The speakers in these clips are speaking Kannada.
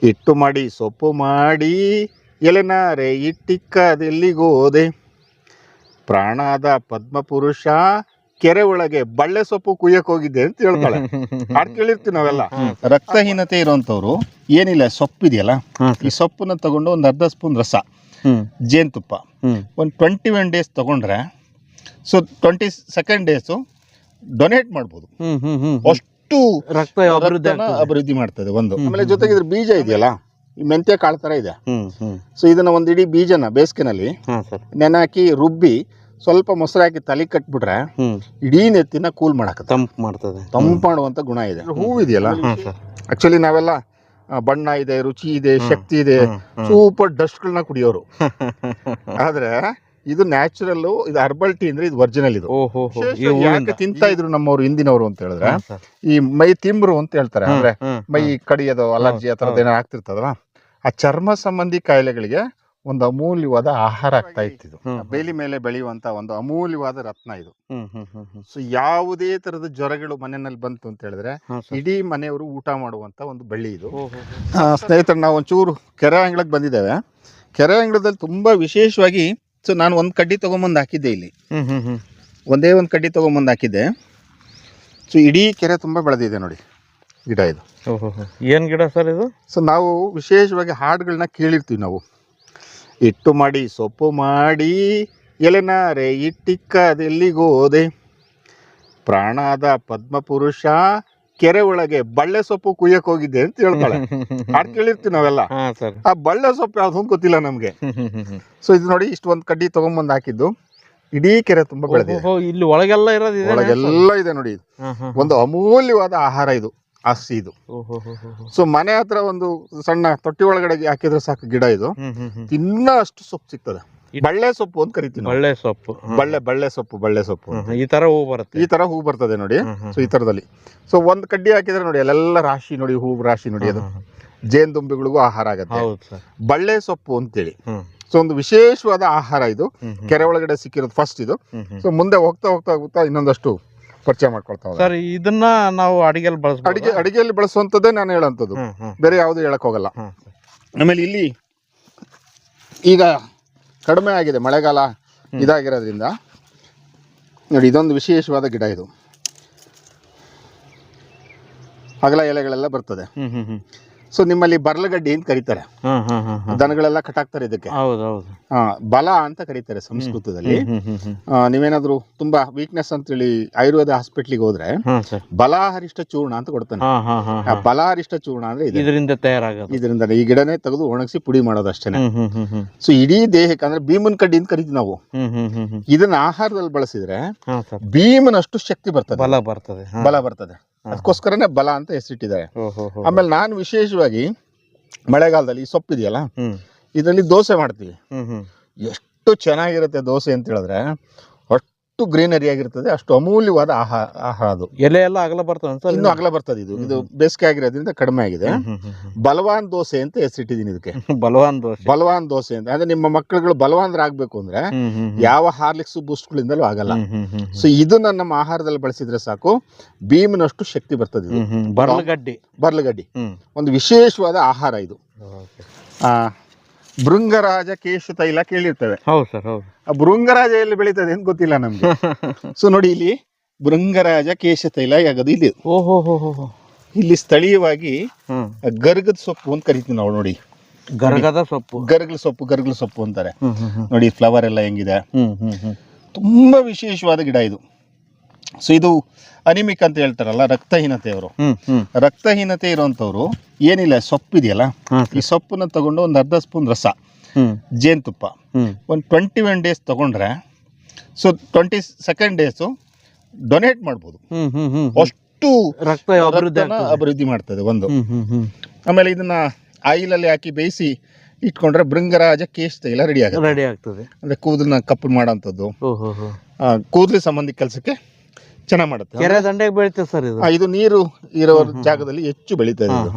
ಹಿಟ್ಟು ಮಾಡಿ ಸೊಪ್ಪು ಮಾಡಿ ಎಲೆನಾರೆ ಇಟ್ಟಿಕ್ಕದೆಲ್ಲಿಗೋದೆ ಪ್ರಾಣಾದ ಪದ್ಮಪುರುಷ ಕೆರೆ ಒಳಗೆ ಬಳ್ಳೆ ಸೊಪ್ಪು ಕುಯ್ಯಕ್ ಹೋಗಿದ್ದೆ ಅಂತ ಹೇಳ್ತಾಳೆ. ಹಾಡು ಕೇಳಿರ್ತೀವಿ ನಾವೆಲ್ಲ. ರಕ್ತಹೀನತೆ ಇರುವಂತವ್ರು ಏನಿಲ್ಲ, ಸೊಪ್ಪಿದೆಯಲ್ಲ, ಈ ಸೊಪ್ಪನ್ನ ತಗೊಂಡು ಒಂದು ಅರ್ಧ ಸ್ಪೂನ್ ರಸ, ಜೇನುತುಪ್ಪ, ಒಂದು 21 ಡೇಸ್ ತಗೊಂಡ್ರೆ ಸೊ 22nd ಡೇಸು ಡೊನೇಟ್ ಮಾಡ್ಬೋದು. ಅಷ್ಟು ರಕ್ತನ ಅಭಿವೃದ್ಧಿ ಮಾಡ್ತದೆ ಒಂದು. ಆಮೇಲೆ ಜೊತೆಗೆ ಇದ್ರ ಬೀಜ ಇದೆಯಲ್ಲ, ಈ ಮೆಂತ್ಯ ಕಾಳು ತರ ಇದೆ. ಸೊ ಇದನ್ನ ಒಂದ್ ಇಡೀ ಬೀಜನ ಬೇಸಿಗೆನಲ್ಲಿ ನೆನೆ ಹಾಕಿ ರುಬ್ಬಿ ಸ್ವಲ್ಪ ಮೊಸರು ಹಾಕಿ ತಲೆ ಕಟ್ಬಿಟ್ರೆ ಇಡೀ ನೆತ್ತಿನ ಕೂಲ್ ಮಾಡಕ ತಂಪು ಮಾಡುವಂತ ಗುಣ ಇದೆ. ಹೂವು ಇದೆಯಲ್ಲ, ಆಕ್ಚುಲಿ ನಾವೆಲ್ಲ ಬಣ್ಣ ಇದೆ, ರುಚಿ ಇದೆ, ಶಕ್ತಿ ಇದೆ, ಸೂಪರ್ ಡಸ್ಟ್ಗಳನ್ನ ಕುಡಿಯೋರು. ಆದ್ರೆ ಇದು ನ್ಯಾಚುರಲ್, ಇದು ಹರ್ಬಲ್ ಟೀ ಅಂದ್ರೆ ಇದು ಒರಿಜಿನಲ್. ಇದು ಯಾಕೆ ತಿಂತಾ ಇದ್ರು ನಮ್ಮವ್ರು ಹಿಂದಿನವರು ಅಂತ ಹೇಳಿದ್ರೆ, ಈ ಮೈ ತಿಂಬ್ರು ಅಂತ ಹೇಳ್ತಾರೆ, ಅಂದ್ರೆ ಮೈ ಕಡಿಯೋದು, ಅಲರ್ಜಿ ಆ ತರದ್ ಏನೋ ಆಗ್ತಿರ್ತದಲ್ಲ, ಆ ಚರ್ಮ ಸಂಬಂಧಿ ಕಾಯಿಲೆಗಳಿಗೆ ಒಂದು ಅಮೂಲ್ಯವಾದ ಆಹಾರ ಆಗ್ತಾ ಇತ್ತು. ಬೇಲಿ ಮೇಲೆ ಬೆಳೆಯುವಂತ ಒಂದು ಅಮೂಲ್ಯವಾದ ರತ್ನ ಇದು. ಸೊ ಯಾವುದೇ ತರದ ಜ್ವರಗಳು ಮನೆಯಲ್ಲಿ ಬಂತು ಅಂತ ಹೇಳಿದ್ರೆ ಇಡೀ ಮನೆಯವರು ಊಟ ಮಾಡುವಂತ ಒಂದು ಬಳ್ಳಿ ಇದು. ಸ್ನೇಹಿತರೆ, ನಾವು ಒಂಚೂರು ಕೆರೆ ಅಂಗಳಕ್ಕೆ ಬಂದಿದ್ದೇವೆ. ಕೆರೆ ಅಂಗಳದಲ್ಲಿ ತುಂಬಾ ವಿಶೇಷವಾಗಿ, ಸೊ ನಾನು ಒಂದು ಕಡ್ಡಿ ತಗೊಂಬಂದು ಹಾಕಿದ್ದೆ ಇಲ್ಲಿ, ಒಂದೇ ಒಂದು ಕಡ್ಡಿ ತಗೊಂಬಂದು ಹಾಕಿದ್ದೆ. ಸೊ ಇಡೀ ಕೆರೆ ತುಂಬಾ ಬೆಳೆದಿದೆ ನೋಡಿ ಗಿಡ ಇದು. ಏನ್ ಗಿಡ ಸರ್ ಇದು? ಸೊ ನಾವು ವಿಶೇಷವಾಗಿ ಹಾಡುಗಳನ್ನ ಕೇಳಿರ್ತೀವಿ ನಾವು. ಹಿಟ್ಟು ಮಾಡಿ ಸೊಪ್ಪು ಮಾಡಿ ಎಲೆನಾರೆ ಇಟ್ಟಿಕ್ಕದೆಲ್ಲಿಗೋದೆ ಪ್ರಾಣಾದ ಪದ್ಮಪುರುಷ ಕೆರೆ ಒಳಗೆ ಬಳ್ಳೆ ಸೊಪ್ಪು ಕುಯ್ಯಕ್ ಹೋಗಿದ್ದೆ ಅಂತ ಹೇಳ್ತಾಳೆ. ಹಾಡು ಕೇಳಿರ್ತೀವಿ ನಾವೆಲ್ಲ. ಆ ಬಳ್ಳೆ ಸೊಪ್ಪು ಯಾವ್ದು ಅಂತ ಗೊತ್ತಿಲ್ಲ ನಮ್ಗೆ. ಸೊ ಇದು ನೋಡಿ, ಇಷ್ಟು ಒಂದ್ ಕಡ್ಡಿ ತಗೊಂಬಂದ್ ಹಾಕಿದ್ದು ಇಡೀ ಕೆರೆ ತುಂಬಾ ಬೆಳೆದಿದೆ. ಇಲ್ಲಿ ಒಳಗೆಲ್ಲ ಇರೋದು, ಒಳಗೆಲ್ಲ ಇದೆ ನೋಡಿ. ಒಂದು ಅಮೂಲ್ಯವಾದ ಆಹಾರ ಇದು, ಆಸ್ತಿ ಇದು. ಸೊ ಮನೆ ಹತ್ರ ಒಂದು ಸಣ್ಣ ತೊಟ್ಟಿ ಒಳಗಡೆ ಹಾಕಿದ್ರೆ ಸಾಕು ಗಿಡ ಇದು. ಇನ್ನ ಅಷ್ಟು ಸೊಪ್ಪು ಸಿಗ್ತದೆ. ಬಳ್ಳೆ ಸೊಪ್ಪು ಅಂತ ಕರಿತೀವಿ. ಬಳ್ಳೆ ಸೊಪ್ಪು, ಬಳ್ಳೆ ಸೊಪ್ಪು ಈ ತರ ಹೂ ಬರುತ್ತೆ. ಈ ತರ ಹೂ ಬರ್ತದೆ ನೋಡಿ. ಸೊ ಈ ತರದಲ್ಲಿ ಸೊ ಒಂದ್ ಕಡ್ಡಿ ಹಾಕಿದ್ರೆ ನೋಡಿ ಅಲ್ಲೆಲ್ಲ ರಾಶಿ ನೋಡಿ, ಹೂ ರಾಶಿ ನೋಡಿ. ಅದು ಜೇನುದುಂಬಿಗಳಿಗೂ ಆಹಾರ ಆಗತ್ತೆ. ಬಳ್ಳೆ ಸೊಪ್ಪು ಅಂತೇಳಿ ಸೊ ಒಂದು ವಿಶೇಷವಾದ ಆಹಾರ ಇದು. ಕೆರೆ ಒಳಗಡೆ ಸಿಕ್ಕಿರೋದು ಫಸ್ಟ್ ಇದು. ಸೊ ಮುಂದೆ ಹೋಗ್ತಾ ಹೋಗ್ತಾ ಹೋಗ್ತಾ ಇನ್ನೊಂದಷ್ಟು ಪರಿಚಯ ಮಾಡ್ಕೊಳ್ತಾ ಸರ್. ಇದನ್ನ ನಾವು ಅಡಿಗೆಯಲ್ಲಿ ಬಳಸುವಂತದ್ದೇ ನಾನು ಹೇಳೋಂಥದ್ದು, ಬೇರೆ ಯಾವುದು ಹೇಳಕ್ ಹೋಗಲ್ಲ. ಆಮೇಲೆ ಇಲ್ಲಿ ಈಗ ಕಡಿಮೆ ಆಗಿದೆ, ಮಳೆಗಾಲ ಇದಾಗಿರೋದ್ರಿಂದ ನೋಡಿ ಇದೊಂದು ವಿಶೇಷವಾದ ಗಿಡ ಇದು. ಅಗಲ ಎಲೆಗಳೆಲ್ಲ ಬರ್ತದೆ. ಸೊ ನಿಮ್ಮಲ್ಲಿ ಬರ್ಲಗಡ್ಡಿ ಅಂತ ಕರೀತಾರೆ, ದನಗಳೆಲ್ಲ ಕಟಾಕ್ತಾರೆ ಇದಕ್ಕೆ. ಬಲ ಅಂತ ಕರೀತಾರೆ ಸಂಸ್ಕೃತದಲ್ಲಿ. ನೀವೇನಾದ್ರು ತುಂಬಾ ವೀಕ್ನೆಸ್ ಅಂತೇಳಿ ಆಯುರ್ವೇದ ಹಾಸ್ಪಿಟ್ಲಿಗೆ ಹೋದ್ರೆ ಬಲಾಹರಿಷ್ಟ ಚೂರ್ಣ ಅಂತ ಕೊಡ್ತಾನೆ. ಬಲಾಹರಿಷ್ಟ ಚೂರ್ಣ ಅಂದ್ರೆ ಇದರಿಂದ ತಯಾರಾಗ, ಇದರಿಂದ ಈ ಗಿಡನೇ ತೆಗೆದು ಒಣಗಿಸಿ ಪುಡಿ ಮಾಡೋದು ಅಷ್ಟೇನೆ. ಸೊ ಇಡೀ ದೇಹಕ್ಕೆ ಅಂದ್ರೆ ಭೀಮನ್ ಕಡ್ಡಿ ಅಂತ ಕರಿತೀವಿ ನಾವು. ಇದನ್ನ ಆಹಾರದಲ್ಲಿ ಬಳಸಿದ್ರೆ ಭೀಮನಷ್ಟು ಶಕ್ತಿ ಬರ್ತದೆ, ಬಲ ಬರ್ತದೆ. ಅದಕ್ಕೋಸ್ಕರನೇ ಬಲ ಅಂತ ಹೆಸರಿಟ್ಟಿದ್ದಾರೆ. ಆಮೇಲೆ ನಾನು ವಿಶೇಷವಾಗಿ ಮಳೆಗಾಲದಲ್ಲಿ ಈ ಸೊಪ್ಪಿದೆಯಲ್ಲ, ಇದರಲ್ಲಿ ದೋಸೆ ಮಾಡ್ತೀವಿ. ಎಷ್ಟು ಚೆನ್ನಾಗಿರುತ್ತೆ ದೋಸೆ ಅಂತ ಹೇಳಿದ್ರೆ, ಅಷ್ಟು ಗ್ರೀನರಿ ಆಗಿರ್ತದೆ, ಅಷ್ಟು ಅಮೂಲ್ಯವಾದ ಆಹಾರ ಅದು. ಎಲೆ ಎಲ್ಲ ಅಗಲ ಬರ್ತದೆ, ಇನ್ನು ಅಗಲ ಬರ್ತದೆ. ಇದು ಬೇಸಿಗೆ ಆಗಿರೋದ್ರಿಂದ ಕಡಿಮೆ ಆಗಿದೆ. ಬಲವಾನ್ ದೋಸೆ ಅಂತ ಹೆಸರಿಟ್ಟಿದ್ದೀನಿ ಇದಕ್ಕೆ. ಬಲವಾನ್ ದೋಸೆ ಅಂತ ಅಂದ್ರೆ ನಿಮ್ಮ ಮಕ್ಕಳುಗಳು ಬಲವಾನ್ರಾಗಬೇಕು ಅಂದ್ರೆ ಯಾವ ಹಾರ್ಲಿಕ್ಸ್ ಬೂಸ್ಟ್ಗಳಿಂದಲೂ ಆಗಲ್ಲ. ಸೊ ಇದನ್ನ ನಮ್ಮ ಆಹಾರದಲ್ಲಿ ಬಳಸಿದ್ರೆ ಸಾಕು, ಭೀಮನಷ್ಟು ಶಕ್ತಿ ಬರ್ತದೆ. ಇದು ಬರ್ಲಗಡ್ಡಿ ಒಂದು ವಿಶೇಷವಾದ ಆಹಾರ ಇದು. ಭೃಂಗರಾಜ ಕೇಶ ತೈಲ ಕೇಳಿರ್ತೇವೆ. ಆ ಭೃಂಗರಾಜ ಎಲ್ಲಿ ಬೆಳೀತದೆ ಅಂತ ಗೊತ್ತಿಲ್ಲ ನಮ್ಗೆ. ಸೊ ನೋಡಿ ಇಲ್ಲಿ ಭೃಂಗರಾಜ ಕೇಶ ತೈಲ ಯಾಗದು ಇಲ್ಲಿ. ಇಲ್ಲಿ ಸ್ಥಳೀಯವಾಗಿ ಗರ್ಗದ ಸೊಪ್ಪು ಅಂತ ಕರಿತೀವಿ ನಾವು. ನೋಡಿ ಗರ್ಗಲ ಸೊಪ್ಪು ಅಂತಾರೆ ನೋಡಿ. ಫ್ಲವರ್ ಎಲ್ಲ ಹೆಂಗಿದೆ, ತುಂಬಾ ವಿಶೇಷವಾದ ಗಿಡ ಇದು. ಸೊ ಇದು ಅನಿಮಿಕ್ ಅಂತ ಹೇಳ್ತಾರಲ್ಲ, ರಕ್ತಹೀನತೆ ಇರುವಂತವ್ರು ಏನಿಲ್ಲ, ಸೊಪ್ಪಿದೆಯಲ್ಲ, ಈ ಸೊಪ್ಪನ್ನ ತಗೊಂಡು ಒಂದು ಅರ್ಧ ಸ್ಪೂನ್ ರಸ, ಜೇನುತುಪ್ಪ, ಒಂದು 21 ಡೇಸ್ ತಗೊಂಡ್ರೆ ಸೊ 22nd ಡೇಸು ಡೊನೇಟ್ ಮಾಡ್ಬೋದು. ಅಷ್ಟು ರಕ್ತನ ಅಭಿವೃದ್ಧಿ ಮಾಡ್ತದೆ ಒಂದು. ಆಮೇಲೆ ಇದನ್ನ ಆಯಿಲ್ ಅಲ್ಲಿ ಹಾಕಿ ಬೇಯಿಸಿ ಇಟ್ಕೊಂಡ್ರೆ ಭೃಂಗರಾಜ ಕೇಶ ತೈಲ ರೆಡಿ ಆಗ್ತದೆ. ಅಂದ್ರೆ ಕೂದಲನ್ನ ಕಪ್ಪು ಮಾಡೋಂಥದ್ದು, ಕೂದಲು ಸಂಬಂಧಿ ಕೆಲಸಕ್ಕೆ ಚೆನ್ನಾಗಿ ಮಾಡುತ್ತೆ. ಕೆರೆ ದಂಡೆಗೆ ಬೆಳೀತದೆ ಸರ್ ಇದು. ಇದು ನೀರು ಇರೋ ಜಾಗದಲ್ಲಿ ಹೆಚ್ಚು ಬೆಳೀತದೆ. ಇದು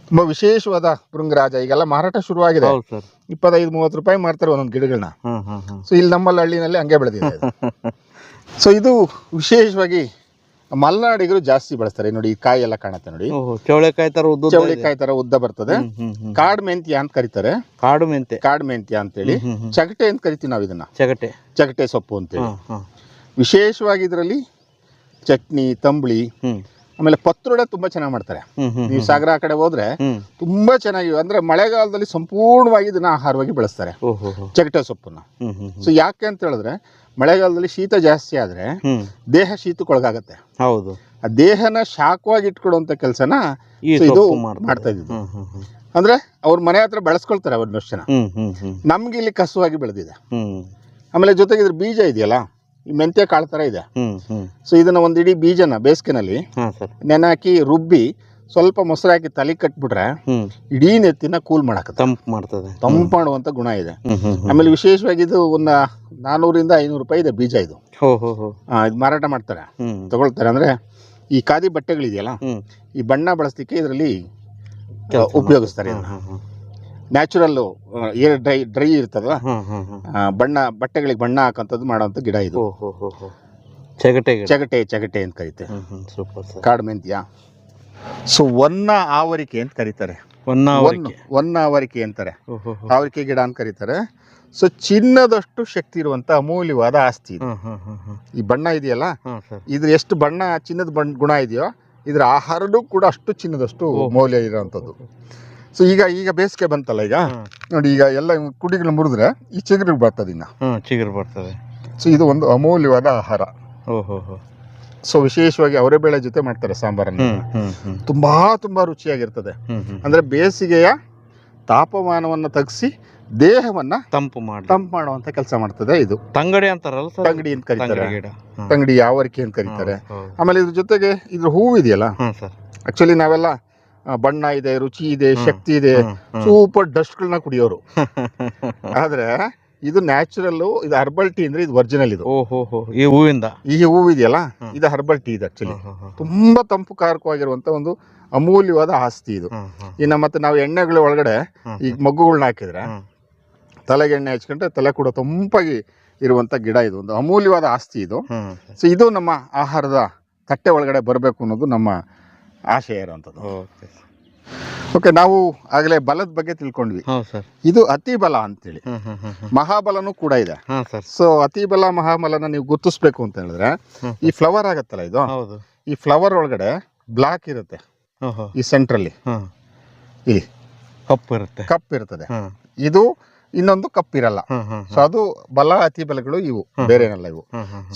ತುಂಬಾ ವಿಶೇಷವಾದ ಭೃಂಗರಾಜ. ಈಗೆಲ್ಲ ಮಾರಾಟ ಶುರುವಾಗಿದೆ. 25-30 ರೂಪಾಯಿ ಮಾರ್ತಾರೆ ಒಂದೊಂದು ಗಿಡಗಳನ್ನ. ಸೊ ಇಲ್ಲಿ ನಮ್ಮಲ್ಲಿ ಹಳ್ಳಿನಲ್ಲಿ ಹಂಗೆ ಬೆಳೆದಿದೆ. ಸೊ ಇದು ವಿಶೇಷವಾಗಿ ಮಲೆನಾಡಿಗರು ಜಾಸ್ತಿ ಬಳಸ್ತಾರೆ ನೋಡಿ. ಈ ಕಾಯಿ ಎಲ್ಲ ಕಾಣುತ್ತೆ ನೋಡಿ, ಚೌಳೆಕಾಯಿ ತರ ಉದ್ದ ಚೌಳಿಕಾಯಿ ತರ ಉದ್ದ ಬರ್ತದೆ. ಕಾಡು ಮೆಂತ್ಯ ಅಂತ ಕರೀತಾರೆ, ಕಾಡು ಮೆಂತೆ, ಕಾಡು ಮೆಂತ್ಯ ಅಂತೇಳಿ. ಚಗಟೆ ಅಂತ ಕರಿತೀವಿ ನಾವು ಇದನ್ನ, ಚಗಟೆ, ಚಗಟೆ ಸೊಪ್ಪು ಅಂತೇಳಿ. ವಿಶೇಷವಾಗಿ ಇದರಲ್ಲಿ ಚಟ್ನಿ, ತಂಬಳಿ, ಆಮೇಲೆ ಪತ್ರೊಡೆ ತುಂಬಾ ಚೆನ್ನಾಗಿ ಮಾಡ್ತಾರೆ. ನೀವು ಸಾಗರ ಆ ಕಡೆ ಹೋದ್ರೆ ತುಂಬಾ ಚೆನ್ನಾಗಿ, ಅಂದ್ರೆ ಮಳೆಗಾಲದಲ್ಲಿ ಸಂಪೂರ್ಣವಾಗಿ ಇದನ್ನ ಆಹಾರವಾಗಿ ಬಳಸ್ತಾರೆ ಚಗಟೆ ಸೊಪ್ಪನ್ನ. ಸೊ ಯಾಕೆ ಅಂತ ಹೇಳಿದ್ರೆ ಮಳೆಗಾಲದಲ್ಲಿ ಶೀತ ಜಾಸ್ತಿ ಆದ್ರೆ ದೇಹ ಶೀತಕ್ಕೊಳಗಾಗತ್ತೆ. ಹೌದು, ಆ ದೇಹನ ಶಾಖವಾಗಿ ಇಟ್ಕೊಡುವಂತ ಕೆಲಸನ ಇದು ಮಾಡ್ತಾ ಇದ್ದು. ಅಂದ್ರೆ ಅವ್ರ ಮನೆ ಹತ್ರ ಬೆಳೆಸ್ಕೊಳ್ತಾರೆ ಒಂದಷ್ಟು ಜನ. ನಮ್ಗೆ ಇಲ್ಲಿ ಕಸುವಾಗಿ ಬೆಳೆದಿದೆ. ಆಮೇಲೆ ಜೊತೆಗೆ ಇದ್ರ ಬೀಜ ಇದೆಯಲ್ಲ, ಈ ಮೆಂತ್ಯ ಕಾಳು ತರ ಇದೆ. ಸೊ ಇದನ್ನ ಒಂದ್ ಇಡೀ ಬೀಜನ ಬೇಸಿಗೆನಲ್ಲಿ ನೆನೆ ಹಾಕಿ ರುಬ್ಬಿ ಸ್ವಲ್ಪ ಮೊಸರು ಹಾಕಿ ತಲೆ ಕಟ್ಬಿಟ್ರೆ ಇಡೀ ನೆತ್ತಿನ ಕೂಲ್ ಮಾಡಕ ತಂಪು ಮಾಡುವಂತ ಗುಣ ಇದೆ. ಆಮೇಲೆ ವಿಶೇಷವಾಗಿ ಇದು ಒಂದು 400 - 500 ರೂಪಾಯಿ ಇದೆ ಬೀಜ. ಇದು ಇದು ಮಾರಾಟ ಮಾಡ್ತಾರೆ, ತಗೊಳ್ತಾರೆ. ಅಂದ್ರೆ ಈ ಖಾದಿ ಬಟ್ಟೆಗಳಿದೆಯಲ್ಲ, ಈ ಬಣ್ಣ ಬಳಸಲಿಕ್ಕೆ ಇದರಲ್ಲಿ ಉಪಯೋಗಿಸ್ತಾರೆ. ನ್ಯಾಚುರಲ್ ಏರ್ ಡ್ರೈ ಇರ್ತದಲ್ಲ, ಬಣ್ಣ ಬಟ್ಟೆಗಳಿಗೆ ಬಣ್ಣ ಹಾಕಂತದ್ದು ಮಾಡೋಂಥ ಗಿಡ ಇದು. ಚಗಟೆ ಚಗಟೆ ಅಂತ ಕರೀತಾರೆ, ಕಾಡು ಮೆಂತ್ಯ. ಸೊ ಒನ್ನ ಆವರಿಕೆ ಅಂತ ಕರೀತಾರೆ, ಒನ್ನ ಆವರಿಕೆ ಅಂತಾರೆ, ಆವರಿಕೆ ಗಿಡ ಅಂತ ಕರೀತಾರೆ. ಸೊ ಚಿನ್ನದಷ್ಟು ಶಕ್ತಿ ಇರುವಂತ ಅಮೂಲ್ಯವಾದ ಆಸ್ತಿ ಇದು. ಈ ಬಣ್ಣ ಇದೆಯಲ್ಲ, ಇದ್ರ ಎಷ್ಟು ಬಣ್ಣ ಚಿನ್ನದ ಗುಣ ಇದೆಯೋ, ಇದ್ರ ಆಹಾರನೂ ಕೂಡ ಅಷ್ಟು ಚಿನ್ನದಷ್ಟು ಮೌಲ್ಯ ಇರೋವಂಥದ್ದು. ಸೊ ಈಗ ಬೇಸಿಗೆ ಬಂತಲ್ಲ, ಈಗ ನೋಡಿ, ಈಗ ಎಲ್ಲ ಕುಡಿಗಳು ಮುರಿದ್ರೆ ಈ ಚಿಗುರು ಬರ್ತದೆ, ಚಿಗುರು ಬರ್ತದೆ. ಸೊ ಇದು ಒಂದು ಅಮೂಲ್ಯವಾದ ಆಹಾರ. ಸೊ ವಿಶೇಷವಾಗಿ ಅವರೇ ಬೇಳೆ ಜೊತೆ ಮಾಡ್ತಾರೆ ಸಾಂಬಾರನ್ನು. ತುಂಬಾ ತುಂಬಾ ರುಚಿಯಾಗಿರ್ತದೆ. ಅಂದ್ರೆ ಬೇಸಿಗೆಯ ತಾಪಮಾನವನ್ನ ತಗ್ಸಿ ದೇಹವನ್ನ ತಂಪು ಮಾಡುವಂತ ಕೆಲಸ ಮಾಡ್ತದೆ ಇದು. ತಂಗಡಿ ಅಂತಾರಲ್ಲ, ತಂಗಡಿ ಅಂತ ಕರೀತಾರೆ, ತಂಗಡಿ ಆವರಿಕೆ ಅಂತ ಕರೀತಾರೆ. ಆಮೇಲೆ ಇದ್ರ ಜೊತೆಗೆ ಇದ್ರ ಹೂವು ಇದೆಯಲ್ಲ, ಆಕ್ಚುಲಿ ನಾವೆಲ್ಲ ಬಣ್ಣ ಇದೆ, ರುಚಿ ಇದೆ, ಶಕ್ತಿ ಇದೆ, ಸೂಪರ್ ಡಸ್ಟ್ಗಳನ್ನ ಕುಡಿಯೋರು. ಆದ್ರೆ ಇದು ನ್ಯಾಚುರಲ್, ಇದು ಹರ್ಬಲ್ ಟೀ. ಅಂದ್ರೆ ಇದು ಒರಿಜಿನಲ್. ಇದು ಈ ಹೂವು ಇದೆಯಲ್ಲ, ಇದು ಹರ್ಬಲ್ ಟೀ. ಇದು ಆಕ್ಚುಲಿ ತುಂಬಾ ತಂಪು ಕಾರಕವಾಗಿರುವಂತ ಒಂದು ಅಮೂಲ್ಯವಾದ ಆಸ್ತಿ ಇದು. ಇನ್ನ ಮತ್ತೆ ನಾವು ಎಣ್ಣೆಗಳ ಒಳಗಡೆ ಈ ಮಗ್ಗುಗಳನ್ನ ಹಾಕಿದ್ರೆ, ತಲೆಗೆ ಎಣ್ಣೆ ಹಚ್ಕೊಂಡ್ರೆ ತಲೆ ಕೂಡ ತಂಪಾಗಿ ಇರುವಂತ ಗಿಡ. ಇದು ಒಂದು ಅಮೂಲ್ಯವಾದ ಆಸ್ತಿ ಇದು. ಸೊ ಇದು ನಮ್ಮ ಆಹಾರದ ತಟ್ಟೆ ಒಳಗಡೆ ಬರಬೇಕು ಅನ್ನೋದು ನಮ್ಮ ಆಶಯ ಇರುವಂಥದ್ದು. ಓಕೆ, ನಾವು ಆಗಲೇ ಬಲದ ಬಗ್ಗೆ ತಿಳ್ಕೊಂಡ್ವಿ. ಇದು ಅತಿ ಬಲ ಅಂತೇಳಿ, ಮಹಾಬಲನೂ ಕೂಡ ಇದೆ. ಸೊ ಅತಿ ಬಲ ಮಹಾಬಲನ ನೀವು ಗುರುತಿಸ್ಬೇಕು ಅಂತ ಹೇಳಿದ್ರೆ, ಈ ಫ್ಲವರ್ ಆಗತ್ತಲ್ಲ, ಇದು ಈ ಫ್ಲವರ್ ಒಳಗಡೆ ಬ್ಲಾಕ್ ಇರುತ್ತೆ, ಈ ಸೆಂಟ್ರಲ್ಲಿ ಇಲ್ಲಿ ಕಪ್ ಇರ್ತದೆ. ಇದು ಇನ್ನೊಂದು ಕಪ್ಪಿರಲ್ಲ. ಸೊ ಅದು ಬಲ ಅತಿ ಬಲಗಳು ಇವು, ಬೇರೆ ಏನಲ್ಲ ಇವು.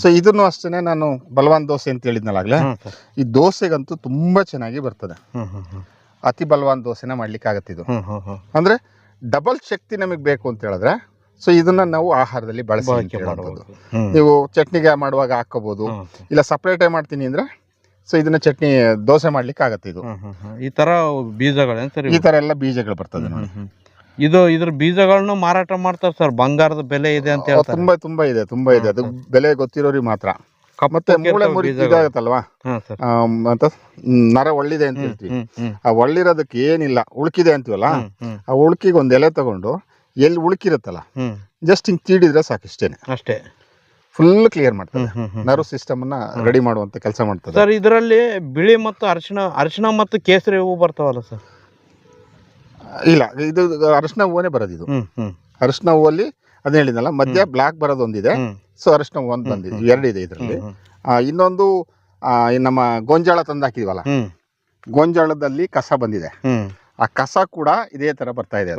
ಸೊ ಇದನ್ನು ಅಷ್ಟೇನೆ ನಾನು ಬಲವಾನ್ ದೋಸೆ ಅಂತ ಹೇಳಿದ್ನಲ್ಲಾಗ್ಲೇ, ಈ ದೋಸೆಗಂತೂ ತುಂಬಾ ಚೆನ್ನಾಗಿ ಬರ್ತದೆ. ಅತಿ ಬಲವಾನ್ ದೋಸೆನ ಮಾಡ್ಲಿಕ್ಕೆ ಆಗತ್ತೆ ಇದು. ಅಂದ್ರೆ ಡಬಲ್ ಶಕ್ತಿ ನಮಗೆ ಬೇಕು ಅಂತ ಹೇಳಿದ್ರೆ, ಸೊ ಇದನ್ನ ನಾವು ಆಹಾರದಲ್ಲಿ ಬಳಸಿ ಮಾಡಬಹುದು. ನೀವು ಚಟ್ನಿಗೆ ಮಾಡುವಾಗ ಹಾಕೋಬಹುದು, ಇಲ್ಲ ಸಪರೇಟ್ ಮಾಡ್ತೀನಿ ಅಂದ್ರೆ ಸೊ ಇದನ್ನ ಚಟ್ನಿ ದೋಸೆ ಮಾಡ್ಲಿಕ್ಕೆ ಆಗತ್ತೆ. ಇದು ಈ ತರ ಬೀಜಗಳು, ಈ ತರ ಎಲ್ಲ ಬೀಜಗಳು ಬರ್ತದೆ ನೋಡಿ. ಇದ್ರ ಬೀಜಗಳನ್ನು ಮಾರಾಟ ಮಾಡ್ತಾರೆ ಸರ್. ಬಂಗಾರದ ಬೆಲೆ ಇದೆ ಅಂತ ಹೇಳ್ತಾರೆ. ತುಂಬಾ ಇದೆ. ಅದು ಬೆಲೆ ಗೊತ್ತಿರೋರಿಗೆ ಮಾತ್ರ. ಮತ್ತೆ ಮೂಳೆ ಇದಾಗತ್ತಲ್ವಾ, ನರ ಒಳ್ಳಿದೆ ಅಂತ ಹೇಳ್ತೀವಿ. ಆ ಒಳ್ಳಿರೋದಕ್ಕೆ ಏನಿಲ್ಲ, ಉಳ್ಕಿದೆ ಅಂತೀವಲ್ಲ, ಆ ಉಳ್ಕಿಗೆ ಒಂದ್ ಎಲೆ ತಗೊಂಡು ಎಲ್ಲಿ ಉಳ್ಕಿರುತ್ತಲ್ಲ ಜಸ್ಟ್ ಹಿಂಗ್ ತೀಡಿದ್ರೆ ಸಾಕಿಷ್ಟೇನೆ, ಅಷ್ಟೇ. ಫುಲ್ ಕ್ಲಿಯರ್ ಮಾಡ್ತದೆ, ನರ್ವ್ ಸಿಸ್ಟಮ್ ಅನ್ನ ರೆಡಿ ಮಾಡುವಂತ ಕೆಲಸ ಮಾಡ್ತದೆ ಸರ್. ಇದರಲ್ಲಿ ಬಿಳಿ ಮತ್ತು ಅರಿಶಿಣ ಮತ್ತು ಕೇಸರಿ ಹೂವು ಬರ್ತಾವಲ್ಲ ಸರ್? ಇಲ್ಲ, ಇದು ಅರಿಶಿನ ಹೂವೇ ಬರೋದು. ಇದು ಅರಿಶಿನ ಹೂವಲ್ಲಿ ಅದನ್ನ ಹೇಳಿದ್ನಲ್ಲ, ಮಧ್ಯ ಬ್ಲಾಕ್ ಬರೋದು ಒಂದಿದೆ. ಸೊ ಅರಿಶಿನ ಹೂವು ಒಂದು ಬಂದಿದೆ, 2 ಇದೆ ಇದರಲ್ಲಿ. ಇನ್ನೊಂದು ನಮ್ಮ ಗೋಂಜಾಳ ತಂದು ಹಾಕಿದ್ವಲ್ಲ, ಗೋಂಜಾಳದಲ್ಲಿ ಕಸ ಬಂದಿದೆ. ಆ ಕಸ ಕೂಡ ಇದೇ ತರ ಬರ್ತಾ ಇದೆ.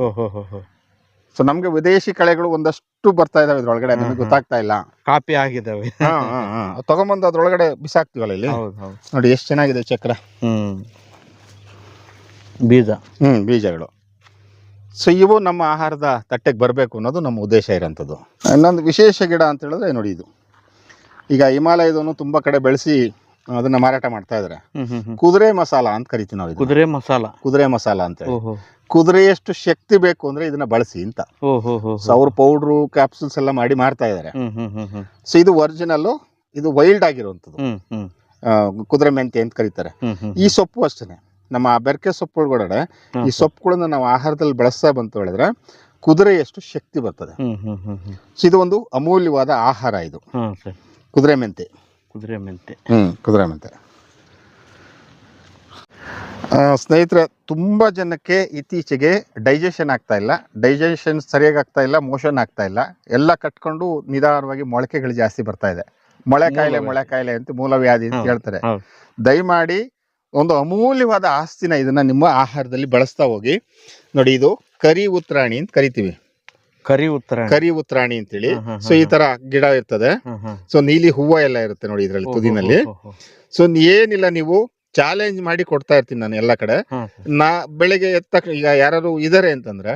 ಸೊ ನಮ್ಗೆ ವಿದೇಶಿ ಕಳೆಗಳು ಒಂದಷ್ಟು ಬರ್ತಾ ಇದಾವೆ ಇದ್ರೊಳಗಡೆ, ನಮಗೆ ಗೊತ್ತಾಗ್ತಾ ಇಲ್ಲ, ಕಾಪಿ ಆಗಿದ್ದಾವೆ. ತಗೊಂಬಂದು ಅದ್ರೊಳಗಡೆ ಬಿಸಾಕ್ತಿವಲ್ಲ ಇಲ್ಲಿ ನೋಡಿ, ಎಷ್ಟು ಚೆನ್ನಾಗಿದೆ ಚಕ್ರ, ಬೀಜಗಳು. ಸೊ ಇವು ನಮ್ಮ ಆಹಾರದ ತಟ್ಟೆಗೆ ಬರಬೇಕು ಅನ್ನೋದು ನಮ್ಮ ಉದ್ದೇಶ ಇರೋಂಥದ್ದು. ಇನ್ನೊಂದು ವಿಶೇಷ ಗಿಡ ಅಂತ ಹೇಳಿದ್ರೆ ನೋಡಿ, ಇದು ಈಗ ಹಿಮಾಲಯದವನು ತುಂಬಾ ಕಡೆ ಬೆಳೆಸಿ ಅದನ್ನ ಮಾರಾಟ ಮಾಡ್ತಾ ಇದಾರೆ. ಕುದುರೆ ಮಸಾಲ ಅಂತ ಕರಿತೀವಿ ನಾವು. ಕುದುರೆ ಮಸಾಲ ಅಂತ ಹೇಳಿ, ಕುದುರೆಯಷ್ಟು ಶಕ್ತಿ ಬೇಕು ಅಂದ್ರೆ ಇದನ್ನ ಬಳಸಿ ಅಂತ. ಸೊ ಅವ್ರು ಪೌಡ್ರು ಕ್ಯಾಪ್ಸೂಲ್ಸ್ ಎಲ್ಲ ಮಾಡಿ ಮಾರ್ತಾ ಇದಾರೆ. ಸೊ ಇದು ಒರಿಜಿನಲ್, ಇದು ವೈಲ್ಡ್ ಆಗಿರುವಂಥದ್ದು. ಕುದುರೆ ಮೆಂತೆ ಅಂತ ಕರೀತಾರೆ. ಈ ಸೊಪ್ಪು ಅಷ್ಟೇನೆ, ನಮ್ಮ ಬೆರಕೆ ಸೊಪ್ಪು ಒಳಗಡೆ ಈ ಸೊಪ್ಪುಗಳನ್ನ ನಾವು ಆಹಾರದಲ್ಲಿ ಬಳಸ್ತಾ ಬಂತು ಹೇಳಿದ್ರೆ ಕುದುರೆಯಷ್ಟು ಶಕ್ತಿ ಬರ್ತದೆ. ಸೊ ಇದು ಒಂದು ಅಮೂಲ್ಯವಾದ ಆಹಾರ ಇದು, ಕುದುರೆ ಮೆಂತೆ. ಕುದುರೆ ಮೆಂತೆ. ಕುದುರೆ ಮೆಂತೆ. ಸ್ನೇಹಿತರೆ, ತುಂಬ ಜನಕ್ಕೆ ಇತ್ತೀಚೆಗೆ ಡೈಜೆಷನ್ ಆಗ್ತಾ ಇಲ್ಲ, ಡೈಜೆಷನ್ ಸರಿಯಾಗಿ ಆಗ್ತಾ ಇಲ್ಲ, ಮೋಷನ್ ಆಗ್ತಾ ಇಲ್ಲ, ಎಲ್ಲ ಕಟ್ಕೊಂಡು ನಿಧಾನವಾಗಿ ಮೊಳಕೆಗಳು ಜಾಸ್ತಿ ಬರ್ತಾ ಇದೆ. ಮೊಳೆ ಕಾಯಿಲೆ ಅಂತ ಮೂಲವ್ಯಾಧಿ ಅಂತ ಹೇಳ್ತಾರೆ. ದಯಮಾಡಿ ಒಂದು ಅಮೂಲ್ಯವಾದ ಆಸ್ತಿನ ಇದನ್ನ ನಿಮ್ಮ ಆಹಾರದಲ್ಲಿ ಬಳಸ್ತಾ ಹೋಗಿ. ನೋಡಿ, ಇದು ಕರಿ ಉತ್ರಾಣಿ ಅಂತ ಕರಿತೀವಿ. ಕರಿ ಉತ್ರಾಣಿ ಅಂತೇಳಿ. ಸೊ ಈ ತರ ಗಿಡ ಇರ್ತದೆ. ಸೊ ನೀಲಿ ಹೂವು ಎಲ್ಲ ಇರುತ್ತೆ ನೋಡಿ ಇದ್ರಲ್ಲಿ ತುದಿನಲ್ಲಿ. ಸೊ ಏನಿಲ್ಲ, ನೀವು ಚಾಲೆಂಜ್ ಮಾಡಿ ಕೊಡ್ತಾ ಇರ್ತೀನಿ ನಾನು ಎಲ್ಲ ಕಡೆ. ಬೆಳಿಗ್ಗೆ ಎತ್ತ ಈಗ ಯಾರು ಇದಾರೆ ಅಂತಂದ್ರೆ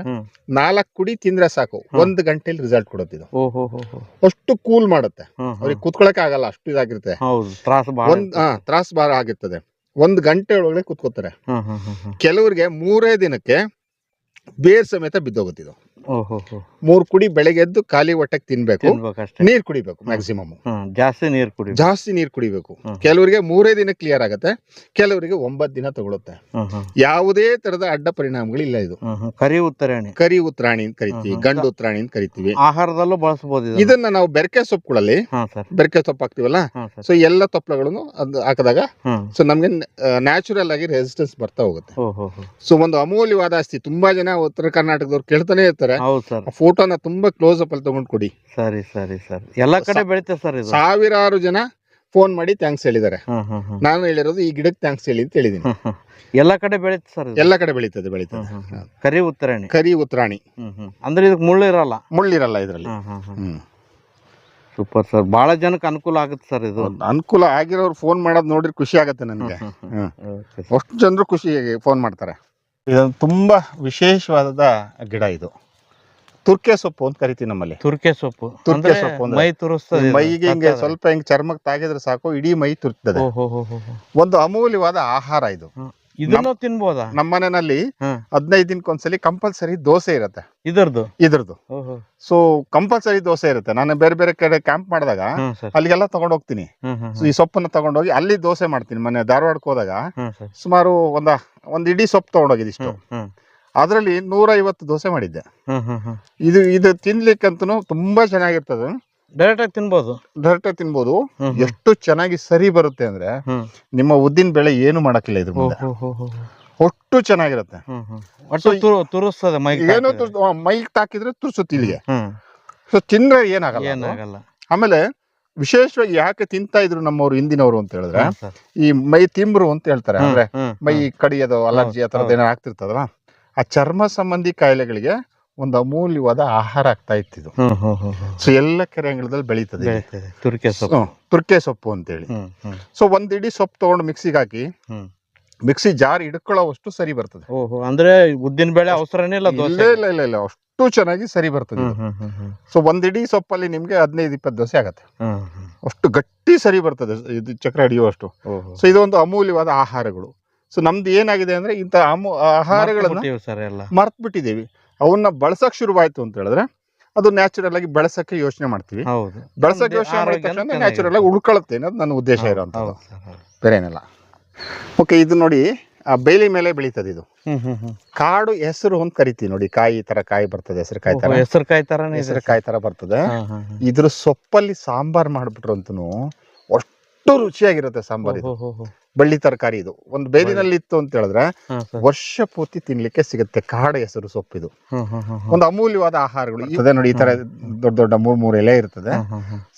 4 ಕುಡಿ ತಿಂದ್ರೆ ಸಾಕು, 1 ಗಂಟೆಲಿ ರಿಸಲ್ಟ್ ಕೊಡುತ್ತೆ ಇದು. ಅಷ್ಟು ಕೂಲ್ ಮಾಡುತ್ತೆ, ಅವ್ರಿಗೆ ಕೂತ್ಕೊಳಕ್ಕೆ ಆಗಲ್ಲ, ಅಷ್ಟು ಇದಾಗಿರುತ್ತೆ, ತ್ರಾಸ್ ಬಾರ ಆಗಿರ್ತದೆ. 1 ಗಂಟೆ ಒಳಗಡೆ ಕೂತ್ಕೋತಾರೆ. ಕೆಲವರಿಗೆ 3 ದಿನಕ್ಕೆ ಬೇರ್ ಸಮೇತ ಬಿದ್ದೋಗುತ್ತಿದ್ದು. 3 ಕುಡಿ ಬೆಳಗ್ಗೆ ಎದ್ದು ಖಾಲಿ ಹೊಟ್ಟೆಗೆ ತಿನ್ಬೇಕು, ನೀರ್ ಕುಡಿಬೇಕು, ಮ್ಯಾಕ್ಸಿಮಮ್ ಜಾಸ್ತಿ ನೀರ್ ಕುಡಿಬೇಕು. ಕೆಲವರಿಗೆ 3 ದಿನ ಕ್ಲಿಯರ್ ಆಗುತ್ತೆ, ಕೆಲವರಿಗೆ 9 ದಿನ ತಗೊಳುತ್ತೆ. ಯಾವುದೇ ತರದ ಅಡ್ಡ ಪರಿಣಾಮಗಳಿಲ್ಲ. ಇದು ಕರಿ ಉತ್ರಾಣಿ ಅಂತ ಕರಿತೀವಿ, ಗಂಡು ಉತ್ರಾಣಿ ಅಂತ ಕರಿತೀವಿ. ಆಹಾರದಲ್ಲೂ ಬಳಸಬಹುದು ಇದನ್ನ ನಾವು ಬೆರಕೆ ಸೊಪ್ಪುಗಳಲ್ಲಿ ಬೆರಕೆ ಸೊಪ್ಪು ಹಾಕ್ತಿವಲ್ಲ, ಸೊ ಎಲ್ಲ ತೊಪ್ಪಲಗಳನ್ನು ಹಾಕಿದಾಗ ಸೊ ನಮ್ಗೆ ನ್ಯಾಚುರಲ್ ಆಗಿ ರೆಸಿಸ್ಟೆನ್ಸ್ ಬರ್ತಾ ಹೋಗುತ್ತೆ. ಸೊ ಒಂದು ಅಮೂಲ್ಯವಾದ ಆಸ್ತಿ. ತುಂಬಾ ಜನ ಉತ್ತರ ಕರ್ನಾಟಕದವ್ರು ಕೇಳ್ತಾನೆ ಇರ್ತಾರೆ, ಫೋಟೋನ ತುಂಬಾ ಕ್ಲೋಸ್ ಅಪ್ ಅಲ್ಲಿ ತಗೊಂಡು ಕೊಡಿ. ಸರಿ ಎಲ್ಲಾ ಕಡೆ ಬೆಳಿತೆ ಸರ್ ಇದು. ಸಾವಿರಾರು ಜನ ಫೋನ್ ಮಾಡಿ ಥ್ಯಾಂಕ್ಸ್ ಹೇಳಿದ್ದಾರೆ. ನಾನು ಹೇಳಿರೋದು ಈ ಗಿಡಕ್ಕೆ ಥ್ಯಾಂಕ್ಸ್ ಹೇಳಿ ಅಂತ ಹೇಳಿದೀನಿ. ಎಲ್ಲಾ ಕಡೆ ಬೆಳಿತೆ ಸರ್, ಎಲ್ಲಾ ಕಡೆ ಬೆಳೀತದೆ. ಕರಿ ಉತ್ತರಾಣಿ ಅಂದ್ರೆ ಇದಕ್ಕೆ ಮುಳ್ಳಿರಲ್ಲ ಇದರಲ್ಲಿ. ಸೂಪರ್ ಸರ್, ಬಹಳ ಜನಕ್ಕೆ ಅನುಕೂಲ ಆಗುತ್ತೆ ಸರ್ ಇದು. ಅನುಕೂಲ ಆಗಿರೋರು ಫೋನ್ ಮಾಡೋದು ನೋಡ್ರಿ ಖುಷಿ ಆಗುತ್ತೆ ನನಗೆ. ಅಷ್ಟು ಜನರು ಖುಷಿಯಾಗಿ ಫೋನ್ ಮಾಡ್ತಾರೆ. ಇದೊಂದು ತುಂಬಾ ವಿಶೇಷವಾದ ಗಿಡ. ಇದು ತುರ್ಕೆ ಸೊಪ್ಪು ಅಂತ ಕರಿತೀವಿ ನಮ್ಮಲ್ಲಿ. ತುರ್ಕೆ ಸೊಪ್ಪು ಮೈ ತುರಿಸ್ತದೆ, ಮೈಗೆ ಹಿಂಗೆ ಸ್ವಲ್ಪ ಹಿಂಗೆ ಚರ್ಮಕ್ಕೆ ತಾಗಿದ್ರೆ ಸಾಕು, ಇಡೀ ಮೈ ತುರ್ತದೆ. ಒಂದು ಅಮೂಲ್ಯವಾದ ಆಹಾರ ಇದು. ಇದನ್ನು ತಿನ್ಬೋದಾ? ನಮ್ಮ ಮನೆಯಲ್ಲಿ 15 ದಿನಕ್ಕೊಂದ್ಸಲಿ ಕಂಪಲ್ಸರಿ ದೋಸೆ ಇರುತ್ತೆ ಇದ್ರದ್ದು. ಸೊ ಕಂಪಲ್ಸರಿ ದೋಸೆ ಇರುತ್ತೆ. ನಾನು ಬೇರೆ ಬೇರೆ ಕಡೆ ಕ್ಯಾಂಪ್ ಮಾಡಿದಾಗ ಅಲ್ಲಿಗೆಲ್ಲ ತಗೊಂಡ್ ಹೋಗ್ತೀನಿ. ಈ ಸೊಪ್ಪನ್ನ ತಗೊಂಡೋಗಿ ಅಲ್ಲಿ ದೋಸೆ ಮಾಡ್ತೀನಿ. ಮೊನ್ನೆ ಧಾರವಾಡಕ್ಕೆ ಹೋದಾಗ ಸುಮಾರು ಒಂದ್ ಇಡೀ ಸೊಪ್ಪು ತಗೊಂಡೋಗಿದ್ದು ಇಷ್ಟು. ಅದ್ರಲ್ಲಿ 150 ದೋಸೆ ಮಾಡಿದ್ದೆ. ಇದು ತಿನ್ಲಿಕ್ಕಂತೂ ತುಂಬಾ ಚೆನ್ನಾಗಿರ್ತದೆ. ಡೈರೆಕ್ಟ್ ಆಗಿ ತಿನ್ಬೋದು. ಎಷ್ಟು ಚೆನ್ನಾಗಿ ಸರಿ ಬರುತ್ತೆ ಅಂದ್ರೆ ನಿಮ್ಮ ಉದ್ದಿನ ಬೇಳೆ ಏನು ಮಾಡಕ್ಕಿಲ್ಲ ಇದ್ರ ಮುಂದೆ. ಒಟ್ಟು ಚೆನ್ನಾಗಿರುತ್ತೆ. ಏನು ಮೈಗೆ ತಾಕಿದ್ರೆ ತುರ್ಸುತ್ತೆ ಇಲ್ಲಿಗೆ. ಸೊ ತಿಂದ್ರೆ ಏನಾಗಲ್ಲ. ಆಮೇಲೆ ವಿಶೇಷವಾಗಿ ಯಾಕೆ ತಿಂತಾ ಇದ್ರು ನಮ್ಮವ್ರು ಹಿಂದಿನವರು ಅಂತ ಹೇಳಿದ್ರೆ, ಈ ಮೈ ತಿಂಬ್ರು ಅಂತ ಹೇಳ್ತಾರೆ. ಅಂದ್ರೆ ಮೈ ಕಡಿಯೋದು, ಅಲರ್ಜಿ ಆ ತರದ್ ಏನೋ ಆಗ್ತಿರ್ತದಲ್ಲ, ಆ ಚರ್ಮ ಸಂಬಂಧಿ ಕಾಯಿಲೆಗಳಿಗೆ ಒಂದು ಅಮೂಲ್ಯವಾದ ಆಹಾರ ಆಗ್ತಾ ಇತ್ತಿದು. ಸೊ ಎಲ್ಲ ಕೆರೆ ಅಂಗಳದಲ್ಲಿ ಬೆಳೀತದೆ ತುರ್ಕೆ ಸೊಪ್ಪು ಅಂತೇಳಿ. ಸೊ ಒಂದ್ ಇಡೀ ಸೊಪ್ಪು ತಗೊಂಡು ಮಿಕ್ಸಿಗೆ ಹಾಕಿ ಮಿಕ್ಸಿ ಜಾರ್ ಹಿಡ್ಕೊಳ್ಳೋವಷ್ಟು ಸರಿ ಬರ್ತದೆ. ಅಂದ್ರೆ ಉದ್ದಿನ ಬೇಳೆ ಅವಸರನೇ ಇಲ್ಲ, ಅಷ್ಟು ಚೆನ್ನಾಗಿ ಸರಿ ಬರ್ತದೆ. ಸೊ ಒಂದ್ ಇಡೀ ಸೊಪ್ಪಲ್ಲಿ ನಿಮ್ಗೆ 15-20 ದೋಸೆ ಆಗತ್ತೆ. ಅಷ್ಟು ಗಟ್ಟಿ ಸರಿ ಬರ್ತದೆ ಇದು, ಚಕ್ರ ಹಿಡಿಯುವಷ್ಟು. ಸೊ ಇದೊಂದು ಅಮೂಲ್ಯವಾದ ಆಹಾರಗಳು. ಸೊ ನಮ್ದು ಏನಾಗಿದೆ ಅಂದ್ರೆ ಇಂಥ ಆಹಾರಗಳನ್ನ ಮರ್ತ್ ಬಿಟ್ಟಿದ್ದೀವಿ. ಅವನ್ನ ಬಳಸಕ್ ಶುರುವಾಯ್ತು ಅಂತ ಹೇಳಿದ್ರೆ ಅದು ನ್ಯಾಚುರಲ್ ಆಗಿ ಬೆಳೆಸಕ್ಕೆ ಯೋಚನೆ ಮಾಡ್ತೀವಿ. ಬೆಳೆಸಕ್ಕೆ ಯೋಚನೆ ಮಾಡಿದ ತಕ್ಷಣ ನ್ಯಾಚುರಲ್ ಆಗಿ ಉಳ್ಕೊಳ್ಳುತ್ತೆ ಅನ್ನೋದು ನನ್ನ ಉದ್ದೇಶ ಇರೋಂಥದ್ದು, ಬೇರೆ ಏನಿಲ್ಲ. ಓಕೆ, ಇದು ನೋಡಿ ಆ ಬೇಲಿ ಮೇಲೆ ಬೆಳೀತದೆ. ಇದು ಕಾಡು ಹೆಸರು ಅಂತ ಕರಿತೀವಿ ನೋಡಿ. ಕಾಯಿ ತರ ಕಾಯಿ ಬರ್ತದೆ, ಹೆಸರುಕಾಯಿ ತರ ಬರ್ತದೆ. ಇದ್ರ ಸೊಪ್ಪಲ್ಲಿ ಸಾಂಬಾರ್ ಮಾಡ್ಬಿಟ್ರು ಅಂತೂ ಅಷ್ಟು ರುಚಿಯಾಗಿರುತ್ತೆ ಸಾಂಬಾರ್. ಇದು ಬಳ್ಳಿ ತರಕಾರಿ. ಇದು ಒಂದು ಬೇಲಿನಲ್ಲಿ ಇತ್ತು ಅಂತ ಹೇಳಿದ್ರೆ ವರ್ಷ ಪೂರ್ತಿ ತಿನ್ಲಿಕ್ಕೆ ಸಿಗುತ್ತೆ. ಕಾಡು ಹೆಸರು ಸೊಪ್ಪಿದು ಒಂದು ಅಮೂಲ್ಯವಾದ ಆಹಾರಗಳು ಇರ್ತದೆ ನೋಡಿ. ಈ ತರ ದೊಡ್ಡ ದೊಡ್ಡ 3 ಎಲೆ ಇರ್ತದೆ.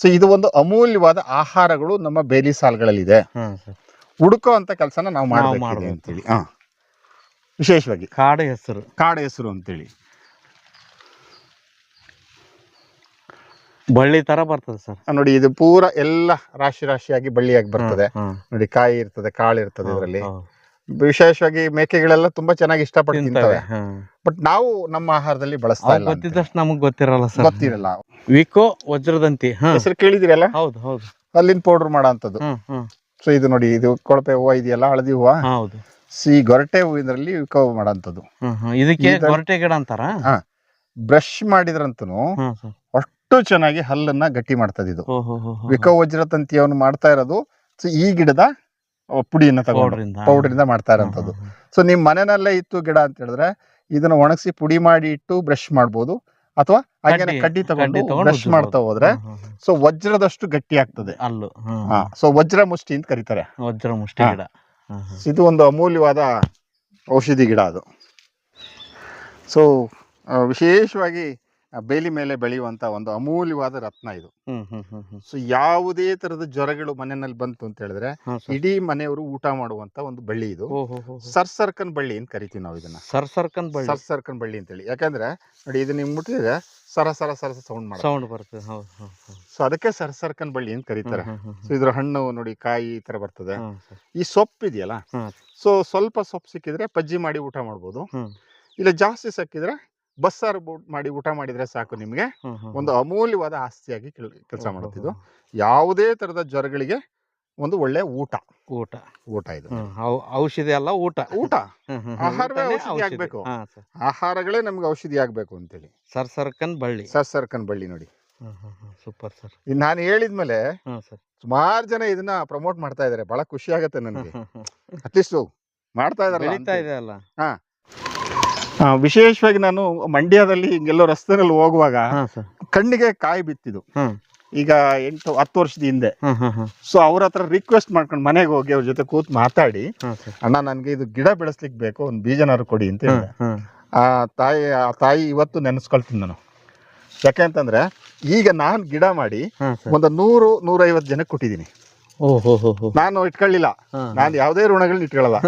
ಸೊ ಇದು ಒಂದು ಅಮೂಲ್ಯವಾದ ಆಹಾರಗಳು ನಮ್ಮ ಬೇಲಿ ಸಾಲ್ಗಳಲ್ಲಿ ಇದೆ. ಹುಡುಕೋ ಅಂತ ಕೆಲಸನ ನಾವು ಮಾಡಬೇಕು ಅಂತೇಳಿ ವಿಶೇಷವಾಗಿ ಕಾಡು ಹೆಸರು ಅಂತೇಳಿ. ಬಳ್ಳಿ ತರ ಬರ್ತದೆ ಸರ್ ನೋಡಿ. ಇದು ಪೂರ ಎಲ್ಲ ರಾಶಿಯಾಗಿ ಬಳ್ಳಿಯಾಗಿ ಬರ್ತದೆ ನೋಡಿ. ಕಾಯಿ ಇರ್ತದೆ, ಕಾಳು ಇರ್ತದೆ ಇದರಲ್ಲಿ. ವಿಶೇಷವಾಗಿ ಮೇಕೆಗಳೆಲ್ಲ ತುಂಬಾ ಚೆನ್ನಾಗಿ ಇಷ್ಟಪಟ್ಟು ತಿಂತವೆ. ಬಟ್ ನಾವು ನಮ್ಮ ಆಹಾರದಲ್ಲಿ ಬಳಸ್ತಾ ಇಲ್ಲ. ನಮಗ್ ಗೊತ್ತಿರಲ್ಲ. ವಿಕೋ ವಜ್ರದಂತಿ ಹೆಸರು ಕೇಳಿದಿರಲ್ಲ? ಹೌದು. ಅಲ್ಲಿಂದ ಪೌಡರ್ ಮಾಡೋ ಅಂತದ್ದು. ಸೊ ಇದು ನೋಡಿ, ಇದು ಕೊಳಪೆ ಹೂವು ಇದೆಯಲ್ಲ, ಹಳದಿ ಹೂವು. ಈ ಗೊರಟೆ ಹೂವಿನಲ್ಲಿ ವಿಕೋ ಮಾಡೋಂಥದ್ದು. ಇದಕ್ಕೆ ಗೊರಟೆ ಗಿಡ ಅಂತಾರ. ಬ್ರಷ್ ಮಾಡಿದ್ರಂತೂ ಅಷ್ಟು ಚೆನ್ನಾಗಿ ಹಲ್ಲನ್ನ ಗಟ್ಟಿ ಮಾಡ್ತದೆ ಇದು. ವಿಕೋ ವಜ್ರತಂತಿಯನ್ನು ಮಾಡ್ತಾ ಇರೋದು ಈ ಗಿಡದ ಪುಡಿಯನ್ನ ತಗೊಂಡು ಪೌಡರಿಂದ ಮಾಡ್ತಾ ಇರೋಂಥದ್ದು. ಸೊ ನಿಮ್ ಮನೆಯಲ್ಲೇ ಇತ್ತು ಗಿಡ ಅಂತ ಹೇಳಿದ್ರೆ ಇದನ್ನ ಒಣಗಿಸಿ ಪುಡಿ ಮಾಡಿ ಇಟ್ಟು ಬ್ರಷ್ ಮಾಡ್ಬೋದು. ಅಥವಾ ಹಾಗೇನೆ ಕಡ್ಡಿ ತಗೊಂಡು ಬ್ರಷ್ ಮಾಡ್ತಾ ಹೋದ್ರೆ ಸೊ ವಜ್ರದಷ್ಟು ಗಟ್ಟಿ ಆಗ್ತದೆ ಅಲ್ಲು. ಸೊ ವಜ್ರ ಮುಷ್ಟಿ ಅಂತ ಕರೀತಾರೆ. ವಜ್ರ ಮುಷ್ಟಿ ಗಿಡ. ಇದು ಒಂದು ಅಮೂಲ್ಯವಾದ ಔಷಧಿ ಗಿಡ ಅದು. ಸೊ ವಿಶೇಷವಾಗಿ ಬೇಲಿ ಮೇಲೆ ಬೆಳೆಯುವಂತ ಒಂದು ಅಮೂಲ್ಯವಾದ ರತ್ನ ಇದು. ಸೊ ಯಾವುದೇ ತರದ ಜ್ವರಗಳು ಮನೆಯಲ್ಲಿ ಬಂತು ಅಂತ ಹೇಳಿದ್ರೆ ಇಡೀ ಮನೆಯವರು ಊಟ ಮಾಡುವಂತ ಒಂದು ಬಳ್ಳಿ ಇದು. ಸರ್ಸರ್ಕನ್ ಬಳ್ಳಿ ಅಂತ ಕರಿತೀವಿ ನಾವು ಇದನ್ನ. ಸರ್ಸರ್ಕನ್ ಬಳ್ಳಿ ಅಂತೇಳಿ. ಯಾಕಂದ್ರೆ ನೋಡಿ ಇದು ನಿಮ್ಗೆ ಮುಟ್ಟಿದ್ರೆ ಸರ ಸರ ಸರ ಸೌಂಡ್ ಬರ್ತದೆ. ಸೊ ಅದಕ್ಕೆ ಸರ್ಸರ್ಕನ್ ಬಳ್ಳಿ ಅಂತ ಕರೀತಾರೆ. ಸೊ ಇದ್ರ ಹಣ್ಣು ನೋಡಿ, ಕಾಯಿ ಈ ತರ ಬರ್ತದೆ. ಈ ಸೊಪ್ಪು ಇದೆಯಲ್ಲ, ಸೊ ಸ್ವಲ್ಪ ಸೊಪ್ಪು ಸಿಕ್ಕಿದ್ರೆ ಪಜ್ಜಿ ಮಾಡಿ ಊಟ ಮಾಡ್ಬೋದು. ಇಲ್ಲ ಜಾಸ್ತಿ ಸಿಕ್ಕಿದ್ರೆ ಬಸ್ಸಾರು ಮಾಡಿ ಊಟ ಮಾಡಿದ್ರೆ ಸಾಕು, ನಿಮ್ಗೆ ಒಂದು ಅಮೂಲ್ಯವಾದ ಆಸ್ತಿಯಾಗಿ ಕೆಲಸ ಮಾಡುತ್ತಿದ್ದು. ಯಾವುದೇ ತರದ ಜ್ವರಗಳಿಗೆ ಒಂದು ಒಳ್ಳೆ ಊಟ ಇದು. ಔಷಧಿ ಅಲ್ಲ, ಊಟ. ಆಹಾರವೇ ಔಷಧಿ ಆಗ್ಬೇಕು, ಆಹಾರಗಳೇ ನಮ್ಗೆ ಔಷಧಿ ಆಗ್ಬೇಕು ಅಂತೇಳಿ. ಸರ್ಸರ್ಕನ್ ಬಳ್ಳಿ ನೋಡಿ. Super sir. ನಾನು ಹೇಳಿದ್ಮೇಲೆ ಸುಮಾರು ಜನ ಇದನ್ನ ಪ್ರಮೋಟ್ ಮಾಡ್ತಾ ಇದಾರೆ. ಬಹಳ ಖುಷಿ ಆಗತ್ತೆ ನನಗೆ. ಅಟ್ಲೀಸ್ಟ್ ಮಾಡ್ತಾ ಇದಾರಲ್ಲ. ವಿಶೇಷವಾಗಿ ನಾನು ಮಂಡ್ಯದಲ್ಲಿ ಹಿಂಗೆಲ್ಲೋ ರಸ್ತೆನಲ್ಲಿ ಹೋಗುವಾಗ ಕಣ್ಣಿಗೆ ಕಾಯಿ ಬಿತ್ತಿದ್ದು ಈಗ 8-10 ವರ್ಷದ ಹಿಂದೆ. ಸೊ ಅವ್ರ ಹತ್ರ ರಿಕ್ವೆಸ್ಟ್ ಮಾಡ್ಕೊಂಡು ಮನೆಗೆ ಹೋಗಿ ಅವ್ರ ಜೊತೆ ಕೂತ್ ಮಾತಾಡಿ, ಅಣ್ಣ ನನ್ಗೆ ಇದು ಗಿಡ ಬೆಳೆಸ್ಲಿಕ್ಕೆ ಬೇಕು, ಒಂದು ಬೀಜನಾರು ಕೊಡಿ ಅಂತ ಹೇಳಿದೆ. ಆ ತಾಯಿ ಇವತ್ತು ನೆನೆಸ್ಕೊಳ್ತೀನಿ ನಾನು. ಯಾಕೆಂತಂದ್ರೆ ಈಗ ನಾನು ಗಿಡ ಮಾಡಿ ಒಂದು 100-150 ಜನಕ್ಕೆ ಕೊಟ್ಟಿದ್ದೀನಿ. ನಾನು ಇಟ್ಕೊಳ್ಳಿಲ್ಲ, ನಾನು ಯಾವುದೇ ಋಣಗಳನ್ನ ಇಟ್ಕೊಳ್ಳಲ್ಲ.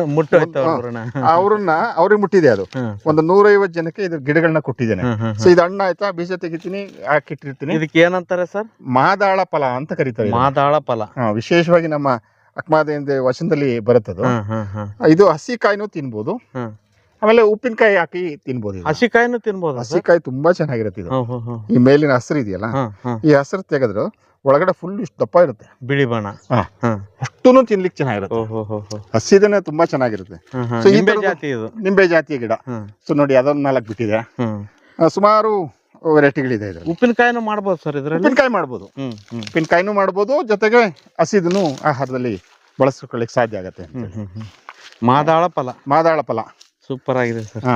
ಅವ್ರಿಗೆ ಮುಟ್ಟಿದೆ ಅದು. ಒಂದು 150 ಜನಕ್ಕೆ ಇದ್ರ ಗಿಡಗಳನ್ನ ಕೊಟ್ಟಿದ್ದೇನೆ. ಸೊ ಇದು ಹಣ್ಣು ಆಯ್ತಾ, ಬೀಜ ತೆಗಿತೀನಿ, ಹಾಕಿಟ್ಟಿರ್ತೀನಿ. ಇದಕ್ಕೆ ಏನಂತಾರೆ ಸರ್? ಮಾದಾಳ ಫಲ ಅಂತ ಕರೀತಾರೆ. ಮಾದಾಳ ಫಲ ವಿಶೇಷವಾಗಿ ನಮ್ಮ ಅಕ್ಮಾದಿಂದ ವಚನದಲ್ಲಿ ಬರುತ್ತದು. ಇದು ಹಸಿ ಕಾಯಿನೂ ತಿನ್ಬೋದು, ಆಮೇಲೆ ಉಪ್ಪಿನಕಾಯಿ ಹಾಕಿ ತಿನ್ಬೋದು. ಹಸಿಕಾಯಿನೂ ತಿನ್ಬೋದು. ಹಸಿಕಾಯಿ ತುಂಬಾ ಚೆನ್ನಾಗಿರುತ್ತೆ ಇದು. ಈ ಮೇಲಿನ ಹಸಿರು ಇದೆಯಲ್ಲ, ಈ ಹಸಿರು ತೆಗೆದ್ರು ಒಳಗಡೆ ಫುಲ್ ಇಷ್ಟು ದಪ್ಪ ಇರುತ್ತೆ, ಬಿಳಿ ಬಣ್ಣ. ಅಷ್ಟೂನು ತಿನ್ಲಿಕ್ಕೆ ಚೆನ್ನಾಗಿರುತ್ತೆ. ಹಸಿದನೆ ತುಂಬಾ ಚೆನ್ನಾಗಿರುತ್ತೆ. ಸೊ ನಿಂಬೆ ಜಾತಿಯ ಗಿಡ. ಸೊ ನೋಡಿ ಅದೊಂದು 4 ಬಿಟ್ಟಿದೆ. ಸುಮಾರು ವೆರೈಟಿಗಳಿದೆ ಇದ್ರಲ್ಲಿ. ಉಪ್ಪಿನಕಾಯಿನೂ ಮಾಡ್ಬೋದು ಸರ್ ಇದ್ರಲ್ಲಿ. ಉಪ್ಪಿನಕಾಯಿನೂ ಮಾಡ್ಬೋದು, ಜೊತೆಗೆ ಹಸಿದನು ಆಹಾರದಲ್ಲಿ ಬಳಸ್ಕೊಳ್ಳಿಕ್ಕೆ ಸಾಧ್ಯ ಆಗತ್ತೆ. ಮಾದಾಳ ಫಲ ಮಾದಾಳ ಫಲ ಸೂಪರ್ ಆಗಿದೆ ಸರ್.